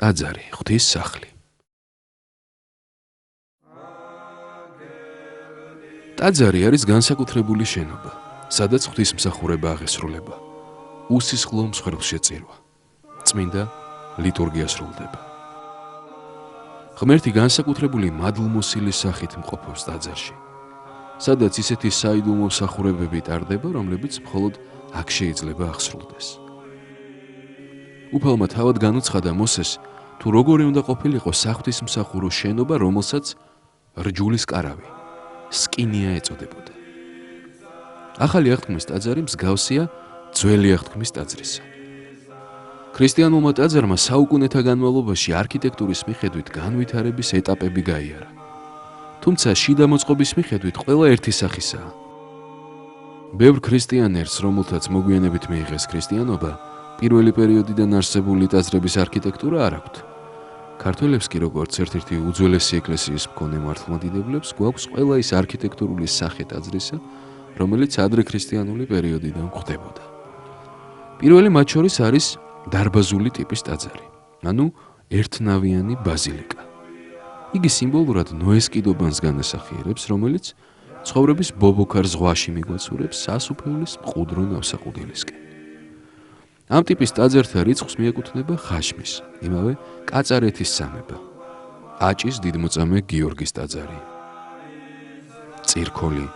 ტაძარი, ღვთის სახლი. ტაძარი არის განსაკუთრებული შენობა, სადაც ღვთისმსახურება აღესრულება, უსისხლო მსხვერპლს შეწირვა, წმინდა ლიტურგია სრულდება. ღმერთი განსაკუთრებული მადლმოსილის სახით მყოფობს ტაძარში, სადაც ისეთი საიდუმლო მსახურებები ტარდება, რომლებიც მხოლოდ აქ შეიძლება აღსრულდეს. უფალმა თავად განუცხადა მოსეს, თუ როგორი უნდა ყოფილიყო საღვთისმსახურო შენობა, რომელსაც რჯულის კარავი, სკინია ეწოდებოდა. ახალი აღთქმის ტაძარი მსგავსია ძველი აღთქმის ტაძრისა. ქრისტიანულმა ტაძარმა საუკუნეთა განმავლობაში არქიტექტურის მიხედვით განვითარების ეტაპები გაიარა. თუმცა შიდა მოწყობის მიხედვით ყველა ერთი სახისაა. ბევრ ქრისტიანერს, რომელთაც მოგვიანებით მიიღეს ქრისტიანობა, პირველი პერიოდიდან არსებული ტაძრების არქიტექტურა არ აქვთ. ქართველებს კი როგორც ერთ-ერთი უძველესი ეკლესიის მქონე მართლმადიდებლებს გვაქვს ყველა ის არქიტექტურული სახე ტაძრისა, რომელიც ადრე ქრისტიანული პერიოდიდან გვხვდებოდა. პირველი მათ შორის არის დარბაზული ტიპის ტაძარი, ანუ ერთნავიანი ბაზილიკა. იგი სიმბოლურად ნოეს კიდობანს განასახიერებს, რომელიც ცხოვრების ბობოქარ ზღვაში მიგვაცურებს სასუფეველის მყუდრო ნავსაყუდელისკენ. ამ ტიპის ტაძართა რიცხვს მიეკუთვნება ხაშმის, იმავე კაწარეთის სამება, აჭის დიდმოწამე გიორგის ტაძარი, წირქოლი.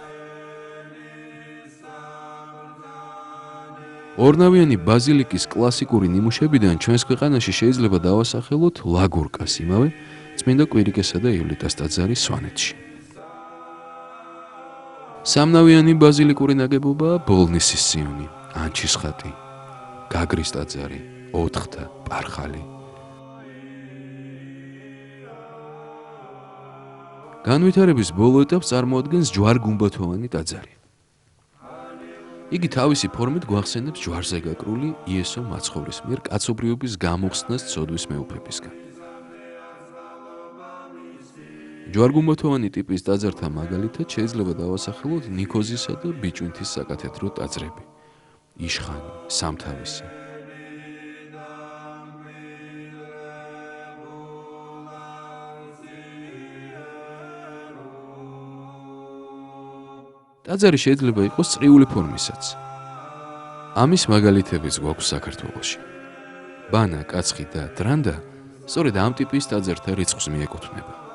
ორნავიანი ბაზილიკის კლასიკური ნიმუშებიდან ჩვენს ქვეყანაში შეიძლება დავასახელოთ ლაგურკას, იმავე წმინდა კვირიკესა და ივლიტას ტაძარი სვანეთში. სამნავიანი ბაზილიკური ნაგებობაა ბოლნისის სიონი, ანჩის ხატი, გაგრის ტაძარი, ოთხთა, პარხალი. განვითარების ბოლო ეტაპს წარმოადგენს ჯვარ-გუმბათოვანი ტაძარი. იგი თავისი ფორმით გვახსენებს ჯვარზე გაკრული იესო მაცხოვრის მიერ კაცობრიობის გამოხსნას ცოდვის მეუფებისგან. ჯვარ-გუმბათოვანი ტიპის ტაძართა მაგალითად შეიძლება დავასახელოთ ნიქოზისა და ბიჭვინთის საკათედრო ტაძრები, იშხანი, სამთავისი. ტაძარი შეიძლება იყოს წრიული ფორმისაც. ამის მაგალითებიც გვაქვს საქართველოში. ბანა, კაცხი და დრანდა სწორედ ამ ტიპის ტაძართა რიცხვს მიეკუთვნება.